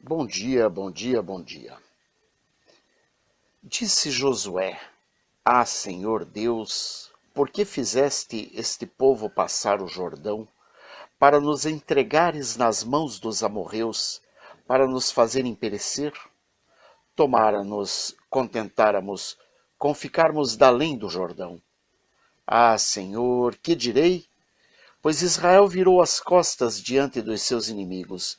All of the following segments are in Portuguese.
Bom dia, bom dia, bom dia. Disse Josué: Ah, Senhor Deus, por que fizeste este povo passar o Jordão, para nos entregares nas mãos dos amorreus, para nos fazerem perecer? Tomara-nos contentáramos com ficarmos dalém do Jordão. Ah, Senhor, que direi? Pois Israel virou as costas diante dos seus inimigos.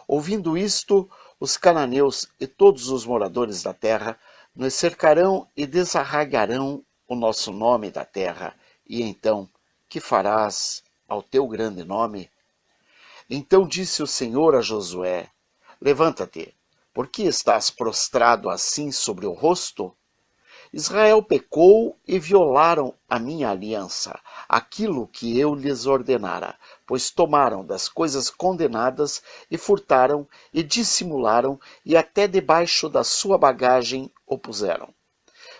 Ouvindo isto, os cananeus e todos os moradores da terra nos cercarão e desarraigarão o nosso nome da terra. E então, que farás ao teu grande nome? Então disse o Senhor a Josué: Levanta-te, por que estás prostrado assim sobre o rosto? Israel pecou e violaram a minha aliança, aquilo que eu lhes ordenara, pois tomaram das coisas condenadas e furtaram e dissimularam e até debaixo da sua bagagem o puseram.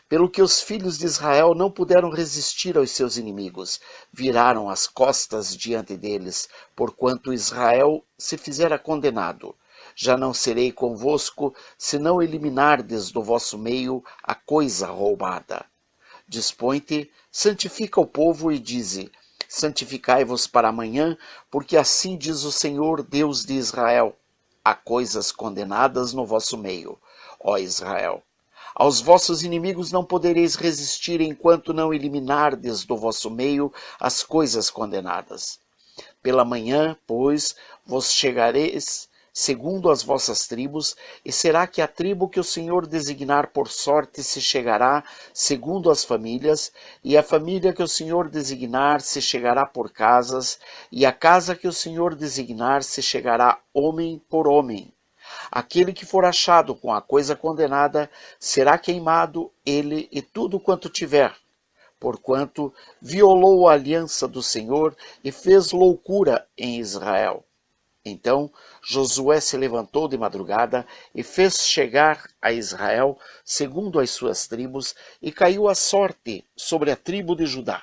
Pelo que os filhos de Israel não puderam resistir aos seus inimigos, viraram as costas diante deles, porquanto Israel se fizera condenado. Já não serei convosco, se não eliminardes do vosso meio a coisa roubada. Dispõe-te, santifica o povo e dize: Santificai-vos para amanhã, porque assim diz o Senhor Deus de Israel: há coisas condenadas no vosso meio, ó Israel. Aos vossos inimigos não podereis resistir enquanto não eliminardes do vosso meio as coisas condenadas. Pela manhã, pois, vos chegareis segundo as vossas tribos, e será que a tribo que o Senhor designar por sorte se chegará segundo as famílias, e a família que o Senhor designar se chegará por casas, e a casa que o Senhor designar se chegará homem por homem. Aquele que for achado com a coisa condenada será queimado, ele e tudo quanto tiver, porquanto violou a aliança do Senhor e fez loucura em Israel. Então Josué se levantou de madrugada e fez chegar a Israel segundo as suas tribos, e caiu a sorte sobre a tribo de Judá.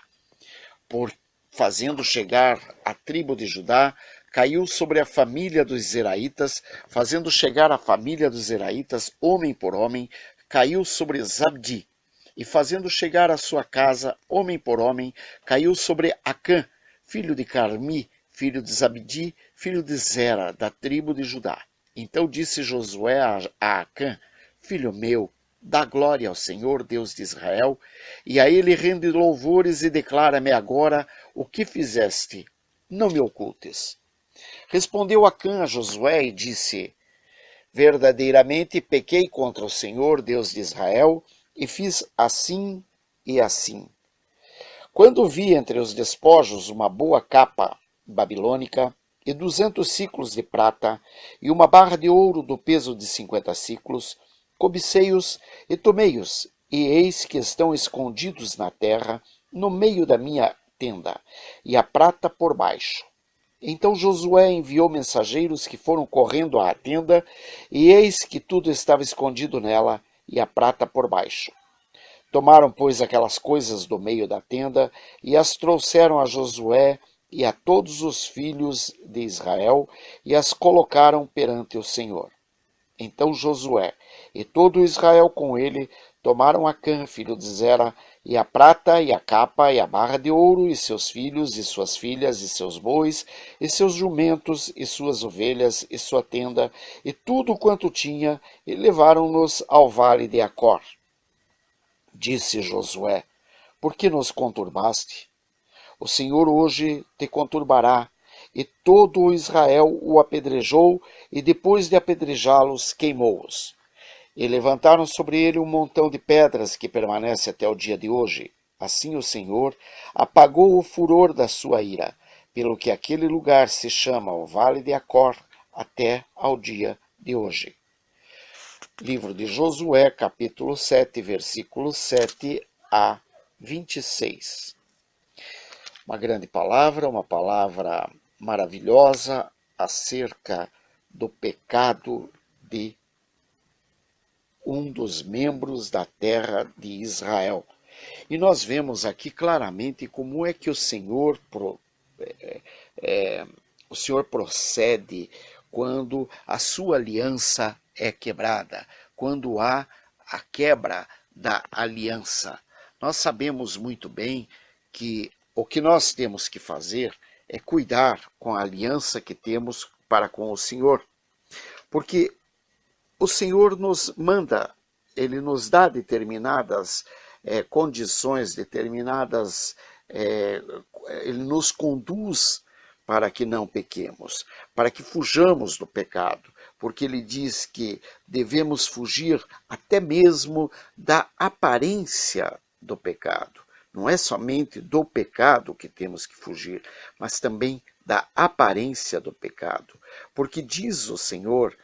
Por fazendo chegar a tribo de Judá, caiu sobre a família dos Zeraitas, fazendo chegar a família dos Zeraitas, homem por homem, caiu sobre Zabdi, e fazendo chegar a sua casa, homem por homem, caiu sobre Acã, filho de Carmi, filho de Zabdi, filho de Zera, da tribo de Judá. Então disse Josué a Acã: Filho meu, dá glória ao Senhor, Deus de Israel, e a ele rende louvores e declara-me agora o que fizeste. Não me ocultes. Respondeu Acã a Josué e disse: Verdadeiramente pequei contra o Senhor, Deus de Israel, e fiz assim e assim. Quando vi entre os despojos uma boa capa babilônica e 200 siclos de prata e uma barra de ouro do peso de 50 siclos, cobicei-os e tomei-os, e eis que estão escondidos na terra, no meio da minha tenda, e a prata por baixo. Então Josué enviou mensageiros que foram correndo à tenda, e eis que tudo estava escondido nela, e a prata por baixo. Tomaram, pois, aquelas coisas do meio da tenda, e as trouxeram a Josué e a todos os filhos de Israel, e as colocaram perante o Senhor. Então Josué e todo Israel com ele tomaram Acã, filho de Zera, e a prata, e a capa, e a barra de ouro, e seus filhos, e suas filhas, e seus bois, e seus jumentos, e suas ovelhas, e sua tenda, e tudo quanto tinha, e levaram-nos ao vale de Acor. Disse Josué: Por que nos conturbaste? O Senhor hoje te conturbará. E todo o Israel o apedrejou, e depois de apedrejá-los, queimou-os. E levantaram sobre ele um montão de pedras que permanece até o dia de hoje. Assim o Senhor apagou o furor da sua ira, pelo que aquele lugar se chama o Vale de Acor até ao dia de hoje. Livro de Josué, capítulo 7, versículos 7 a 26. Uma grande palavra, uma palavra maravilhosa acerca do pecado de um dos membros da terra de Israel. E nós vemos aqui claramente como é que o Senhor procede, quando a sua aliança é quebrada, quando há a quebra da aliança. Nós sabemos muito bem que o que nós temos que fazer é cuidar com a aliança que temos para com o Senhor, porque o Senhor nos manda, Ele nos dá determinadas condições, Ele nos conduz para que não pequemos, para que fujamos do pecado, porque Ele diz que devemos fugir até mesmo da aparência do pecado. Não é somente do pecado que temos que fugir, mas também da aparência do pecado, porque diz o Senhor,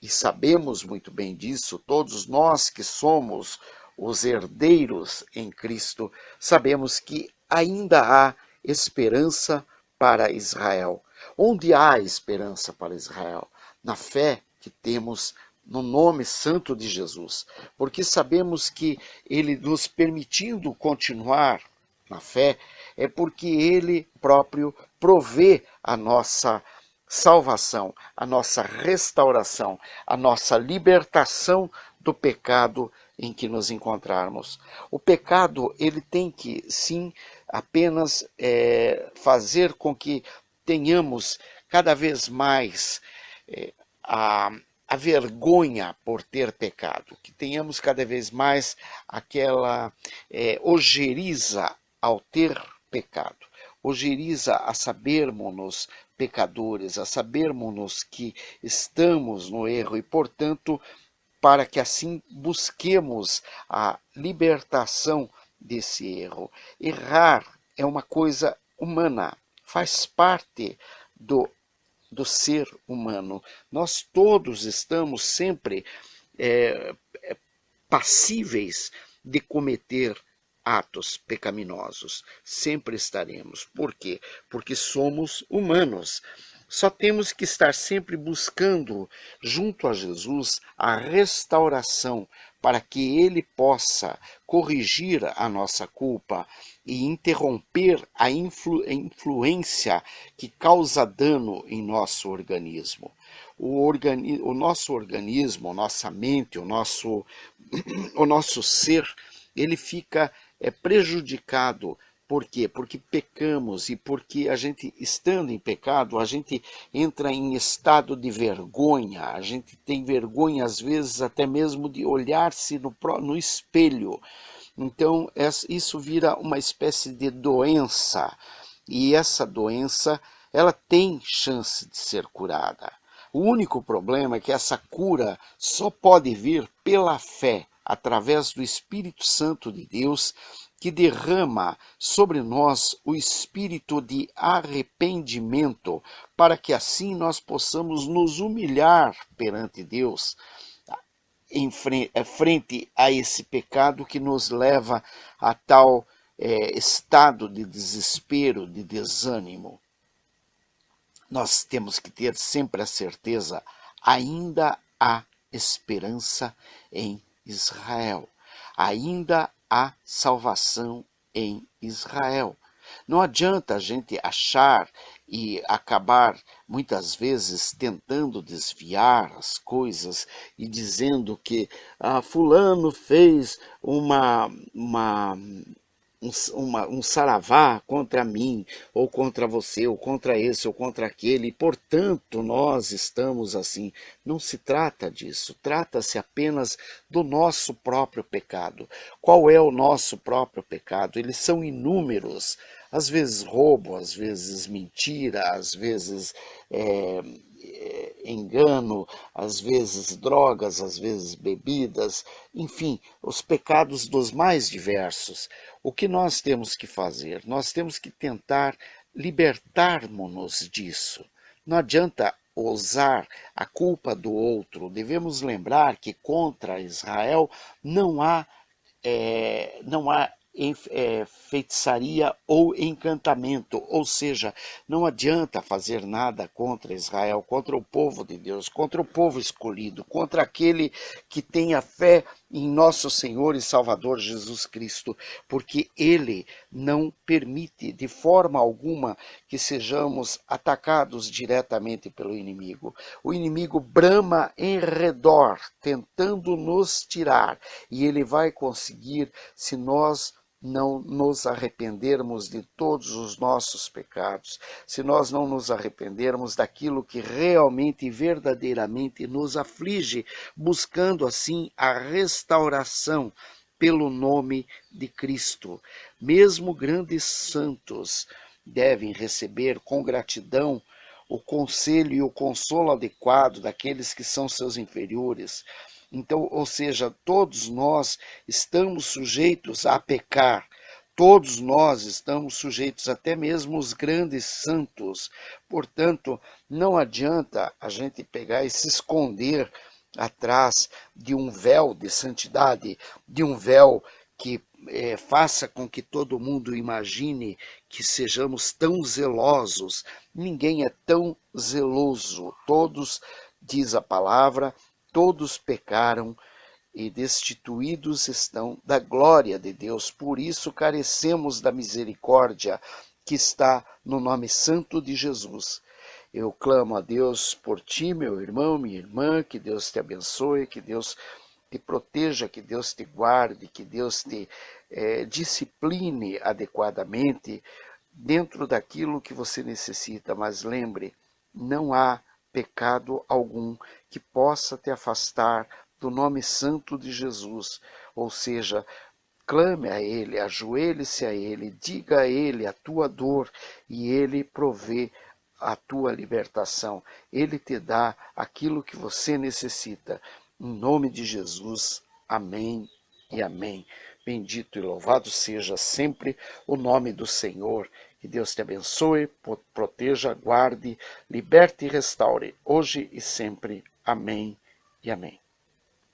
e sabemos muito bem disso, todos nós que somos os herdeiros em Cristo, sabemos que ainda há esperança para Israel. Onde há esperança para Israel? Na fé que temos no nome santo de Jesus, porque sabemos que Ele nos permitindo continuar na fé, é porque Ele próprio provê a nossa salvação, a nossa restauração, a nossa libertação do pecado em que nos encontrarmos. O pecado, ele tem que, sim, apenas fazer com que tenhamos cada vez mais a, a vergonha por ter pecado, que tenhamos cada vez mais aquela ojeriza ao ter pecado, ojeriza a sabermos-nos pecadores, a sabermos-nos que estamos no erro e, portanto, para que assim busquemos a libertação desse erro. Errar é uma coisa humana, faz parte do ser humano. Nós todos estamos sempre passíveis de cometer atos pecaminosos. Sempre estaremos. Por quê? Porque somos humanos. Só temos que estar sempre buscando, junto a Jesus, a restauração, para que Ele possa corrigir a nossa culpa e interromper a influência que causa dano em nosso organismo. O nosso organismo, nossa mente, o nosso ser, ele fica prejudicado. Por quê? Porque pecamos e porque a gente, estando em pecado, a gente entra em estado de vergonha, a gente tem vergonha às vezes até mesmo de olhar-se no espelho. Então isso vira uma espécie de doença, e essa doença ela tem chance de ser curada. O único problema é que essa cura só pode vir pela fé, através do Espírito Santo de Deus, que derrama sobre nós o espírito de arrependimento, para que assim nós possamos nos humilhar perante Deus, frente a esse pecado que nos leva a tal estado de desespero, de desânimo. Nós temos que ter sempre a certeza, ainda há esperança em Israel, ainda há salvação em Israel. Não adianta a gente achar e acabar muitas vezes tentando desviar as coisas e dizendo que fulano fez um saravá contra mim, ou contra você, ou contra esse, ou contra aquele, e portanto nós estamos assim. Não se trata disso, trata-se apenas do nosso próprio pecado. Qual é o nosso próprio pecado? Eles são inúmeros, às vezes roubo, às vezes mentira, às vezes engano, às vezes drogas, às vezes bebidas, enfim, os pecados dos mais diversos. O que nós temos que fazer? Nós temos que tentar libertarmos-nos disso. Não adianta ousar a culpa do outro. Devemos lembrar que contra Israel não há feitiçaria ou encantamento, ou seja, não adianta fazer nada contra Israel, contra o povo de Deus, contra o povo escolhido, contra aquele que tem a fé em nosso Senhor e Salvador Jesus Cristo, porque Ele não permite de forma alguma que sejamos atacados diretamente pelo inimigo. O inimigo brama em redor, tentando nos tirar, e ele vai conseguir se nós não nos arrependermos de todos os nossos pecados, se nós não nos arrependermos daquilo que realmente e verdadeiramente nos aflige, buscando assim a restauração pelo nome de Cristo. Mesmo grandes santos devem receber com gratidão o conselho e o consolo adequado daqueles que são seus inferiores. Então, ou seja, todos nós estamos sujeitos a pecar, todos nós estamos sujeitos, até mesmo os grandes santos. Portanto, não adianta a gente pegar e se esconder atrás de um véu de santidade, de um véu que faça com que todo mundo imagine que sejamos tão zelosos. Ninguém é tão zeloso. Todos, diz a palavra, todos pecaram e destituídos estão da glória de Deus. Por isso carecemos da misericórdia que está no nome santo de Jesus. Eu clamo a Deus por ti, meu irmão, minha irmã, que Deus te abençoe, que Deus te proteja, que Deus te guarde, que Deus te discipline adequadamente dentro daquilo que você necessita. Mas lembre, não há pecado algum que possa te afastar do nome santo de Jesus. Ou seja, clame a Ele, ajoelhe-se a Ele, diga a Ele a tua dor e Ele provê a tua libertação. Ele te dá aquilo que você necessita. Em nome de Jesus, amém e amém. Bendito e louvado seja sempre o nome do Senhor. Que Deus te abençoe, proteja, guarde, liberte e restaure, hoje e sempre. Amém e amém.